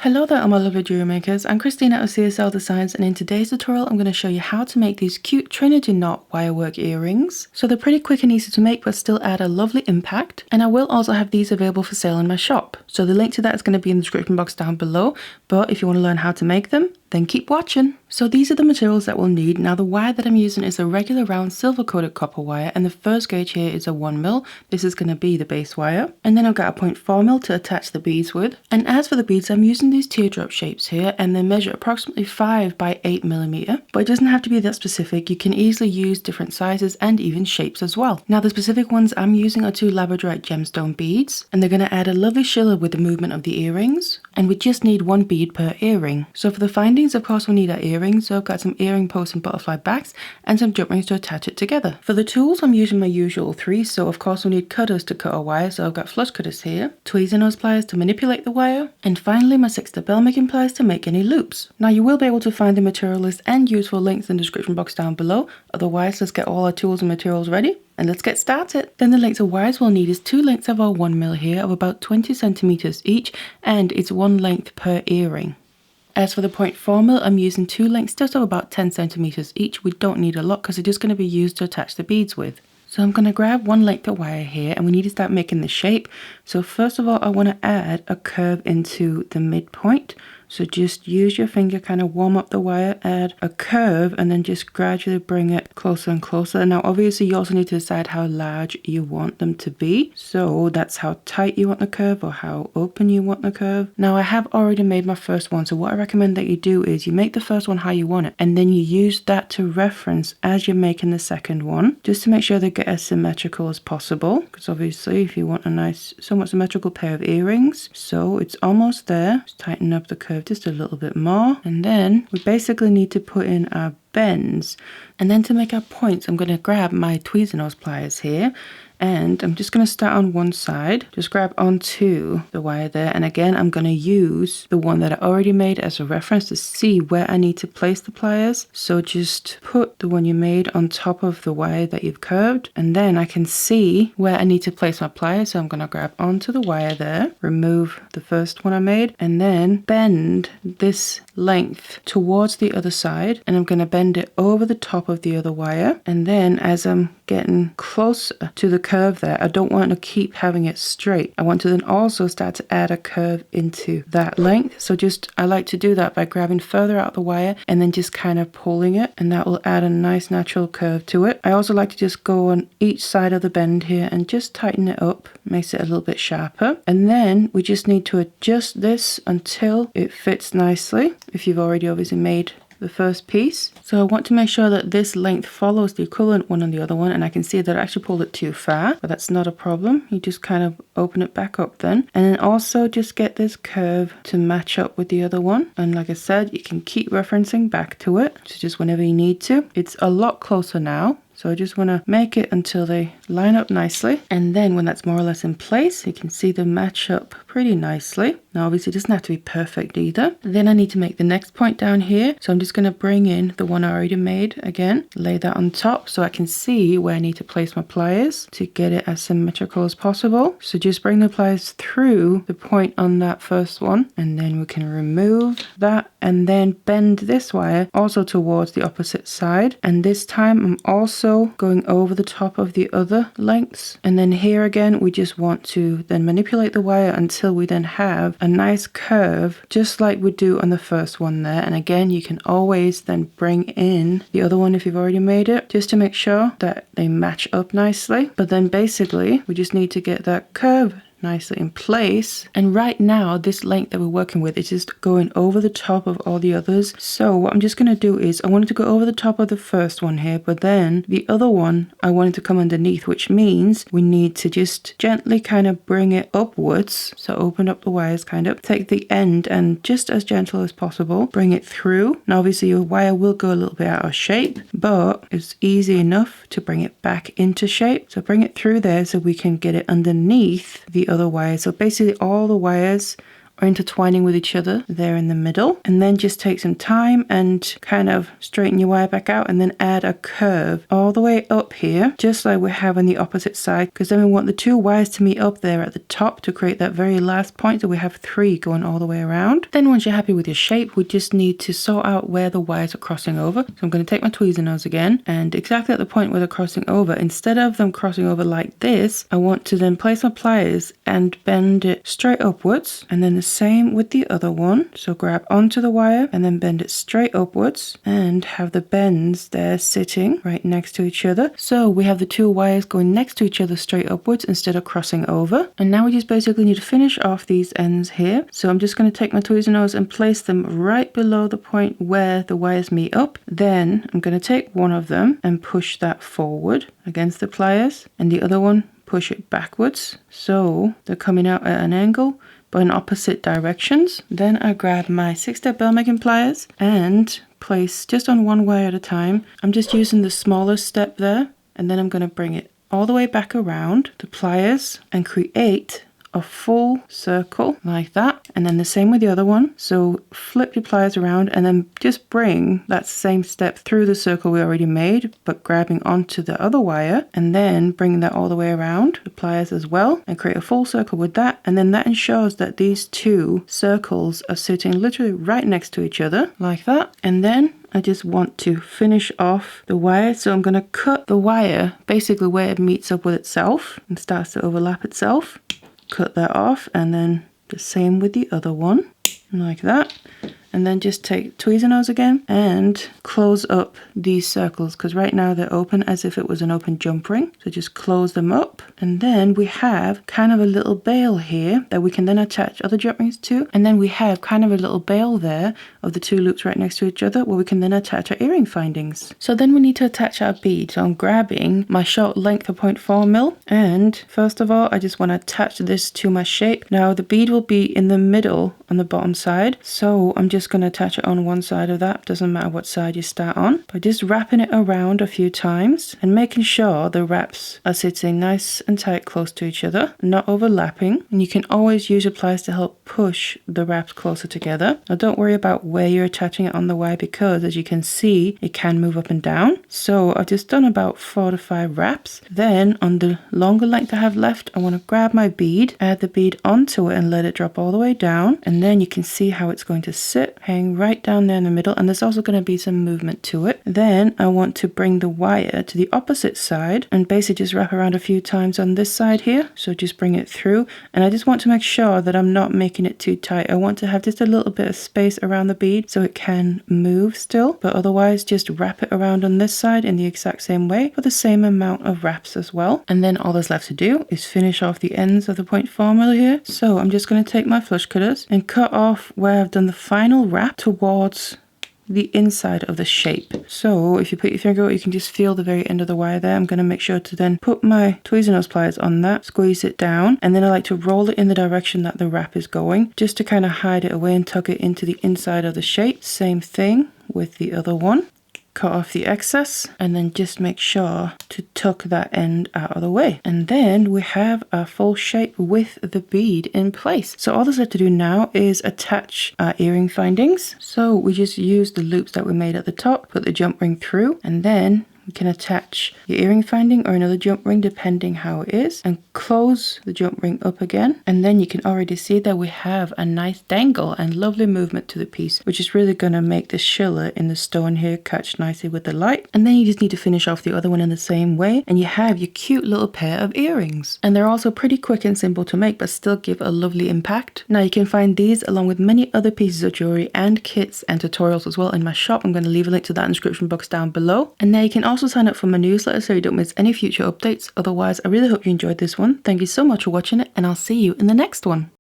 Hello there, all my lovely jewelry makers. I'm Christina of CSLdesigns, and in today's tutorial I'm going to show you how to make these cute Trinity knot wirework earrings. So they're pretty quick and easy to make but still add a lovely impact, and I will also have these available for sale in my shop. So the link to that is going to be in the description box down below, but if you want to learn how to make them, then keep watching. So these are the materials that we'll need. Now the wire that I'm using is a regular round silver coated copper wire, and the first gauge here is a 1mm. This is going to be the base wire, and then I've got a 0.4mm to attach the beads with. And as for the beads, I'm using these teardrop shapes here, and they measure approximately 5 by 8mm, but it doesn't have to be that specific. You can easily use different sizes and even shapes as well. Now the specific ones I'm using are 2 labradorite gemstone beads, and they're going to add a lovely shimmer with the movement of the earrings, and we just need 1 bead per earring. So for the findings, of course, we need our earrings. So I've got some earring posts and butterfly backs and some jump rings to attach it together. For the tools, I'm using my usual 3. So of course we need cutters to cut our wire. So I've got flush cutters here, tweezing nose pliers to manipulate the wire, and finally my 6-step bell making pliers to make any loops. Now you will be able to find the material list and useful links in the description box down below. Otherwise, let's get all our tools and materials ready and let's get started. Then the lengths of wires we'll need is 2 lengths of our 1mm here of about 20 centimeters each, and it's 1 length per earring. As for the 0.4mm, I'm using 2 lengths just of about 10 centimeters each. We don't need a lot because they're just going to be used to attach the beads with. So I'm going to grab 1 length of wire here, and we need to start making the shape. So first of all, I want to add a curve into the midpoint. So just use your finger, kind of warm up the wire, add a curve, and then just gradually bring it closer and closer. Now obviously you also need to decide how large you want them to be. So that's how tight you want the curve or how open you want the curve. Now I have already made my first one, so what I recommend that you do is you make the first one how you want it, and then you use that to reference as you're making the second one, just to make sure they get as symmetrical as possible, because obviously if you want a nice, somewhat symmetrical pair of earrings. So it's almost there. Just tighten up the curve just a little bit more, and then we basically need to put in our bends. And then to make our points, I'm going to grab my tweezer nose pliers here, and I'm just going to start on one side, just grab onto the wire there, and again I'm going to use the one that I already made as a reference to see where I need to place the pliers. So just put the one you made on top of the wire that you've curved, and then I can see where I need to place my pliers. So I'm going to grab onto the wire there, remove the first one I made, and then bend this length towards the other side, and I'm going to bend it over the top of the other wire. And then as I'm getting closer to the curve there, I don't want to keep having it straight. I want to then also start to add a curve into that length. So just, I like to do that by grabbing further out the wire and then just kind of pulling it, and that will add a nice natural curve to it. I also like to just go on each side of the bend here and just tighten it up, makes it a little bit sharper. And then we just need to adjust this until it fits nicely, if you've already obviously made the first piece. So I want to make sure that this length follows the equivalent one on the other one, and I can see that I actually pulled it too far, but that's not a problem. You just kind of open it back up then, and then also just get this curve to match up with the other one. And like I said, you can keep referencing back to it, so just whenever you need to. It's a lot closer now. So I just want to make it until they line up nicely. And then when that's more or less in place, you can see them match up pretty nicely. Now obviously it doesn't have to be perfect either. Then I need to make the next point down here. So I'm just going to bring in the one I already made again, lay that on top so I can see where I need to place my pliers to get it as symmetrical as possible. So just bring the pliers through the point on that first one, and then we can remove that and then bend this wire also towards the opposite side. And this time I'm also going over the top of the other lengths. And then here again, we just want to then manipulate the wire until we then have a nice curve, just like we do on the first one there. And again, you can always then bring in the other one if you've already made it, just to make sure that they match up nicely. But then basically, we just need to get that curve nicely in place. And right now this length that we're working with is just going over the top of all the others. So what I'm just going to do is I wanted to go over the top of the first one here, but then the other one I wanted to come underneath, which means we need to just gently kind of bring it upwards. So open up the wires, kind of take the end and just as gentle as possible bring it through. Now obviously your wire will go a little bit out of shape, but it's easy enough to bring it back into shape. So bring it through there so we can get it underneath the other wires. So basically all the wires are intertwining with each other there in the middle. And then just take some time and kind of straighten your wire back out and then add a curve all the way up here, just like we have on the opposite side, because then we want the two wires to meet up there at the top to create that very last point. So we have 3 going all the way around. Then once you're happy with your shape, we just need to sort out where the wires are crossing over. So I'm going to take my tweezer nose again, and exactly at the point where they're crossing over, instead of them crossing over like this, I want to then place my pliers and bend it straight upwards, and then the same with the other one. So grab onto the wire and then bend it straight upwards and have the bends there sitting right next to each other. So we have the 2 wires going next to each other straight upwards instead of crossing over. And now we just basically need to finish off these ends here. So I'm just going to take my tweezer nose and place them right below the point where the wires meet up. Then I'm going to take one of them and push that forward against the pliers, and the other one push it backwards. So they're coming out at an angle but in opposite directions. Then I grab my 6-step bell making pliers and place just on one wire at a time. I'm just using the smallest step there, and then I'm going to bring it all the way back around the pliers and create a full circle like that. And then the same with the other one. So flip your pliers around and then just bring that same step through the circle we already made, but grabbing onto the other wire, and then bring that all the way around the pliers as well and create a full circle with that. And then that ensures that these 2 circles are sitting literally right next to each other like that. And then I just want to finish off the wire. So I'm going to cut the wire basically where it meets up with itself and starts to overlap itself. Cut that off, and then the same with the other one like that. And then just take tweezer nose again and close up these circles, because right now they're open as if it was an open jump ring. So just close them up, and then we have kind of a little bail here that we can then attach other jump rings to. And then we have kind of a little bail there of the 2 loops right next to each other where we can then attach our earring findings. So then we need to attach our bead. So I'm grabbing my short length of 0.4 mil, and first of all I just want to attach this to my shape. Now the bead will be in the middle on the bottom side, so I'm just going to attach it on one side of that. Doesn't matter what side you start on, by just wrapping it around a few times and making sure the wraps are sitting nice and tight close to each other, not overlapping. And you can always use your pliers to help push the wraps closer together. Now don't worry about where you're attaching it on the wire, because as you can see it can move up and down. So I've just done about 4 to 5 wraps. Then on the longer length I have left, I want to grab my bead, add the bead onto it and let it drop all the way down. And then you can see how it's going to sit, hang right down there in the middle, and there's also going to be some movement to it. Then I want to bring the wire to the opposite side and basically just wrap around a few times on this side here. So just bring it through, and I just want to make sure that I'm not making it too tight. I want to have just a little bit of space around the bead so it can move still, but otherwise just wrap it around on this side in the exact same way for the same amount of wraps as well. And then all there's left to do is finish off the ends of the 0.4 mil here. So I'm just going to take my flush cutters and cut off where I've done the final wrap towards the inside of the shape. So if you put your finger out, you can just feel the very end of the wire there. I'm going to make sure to then put my tweezer nose pliers on that, squeeze it down, and then I like to roll it in the direction that the wrap is going, just to kind of hide it away and tuck it into the inside of the shape. Same thing with the other one. Cut off the excess and then just make sure to tuck that end out of the way. And then we have our full shape with the bead in place. So all there's left to do now is attach our earring findings. So we just use the loops that we made at the top, put the jump ring through, and then you can attach your earring finding or another jump ring depending how it is, and close the jump ring up again. And then you can already see that we have a nice dangle and lovely movement to the piece, which is really going to make the schiller in the stone here catch nicely with the light. And then you just need to finish off the other one in the same way, and you have your cute little pair of earrings. And they're also pretty quick and simple to make, but still give a lovely impact. Now you can find these along with many other pieces of jewelry and kits and tutorials as well in my shop. I'm going to leave a link to that in the description box down below. And now you can also sign up for my newsletter so you don't miss any future updates. Otherwise, I really hope you enjoyed this one. Thank you so much for watching it, and I'll see you in the next one.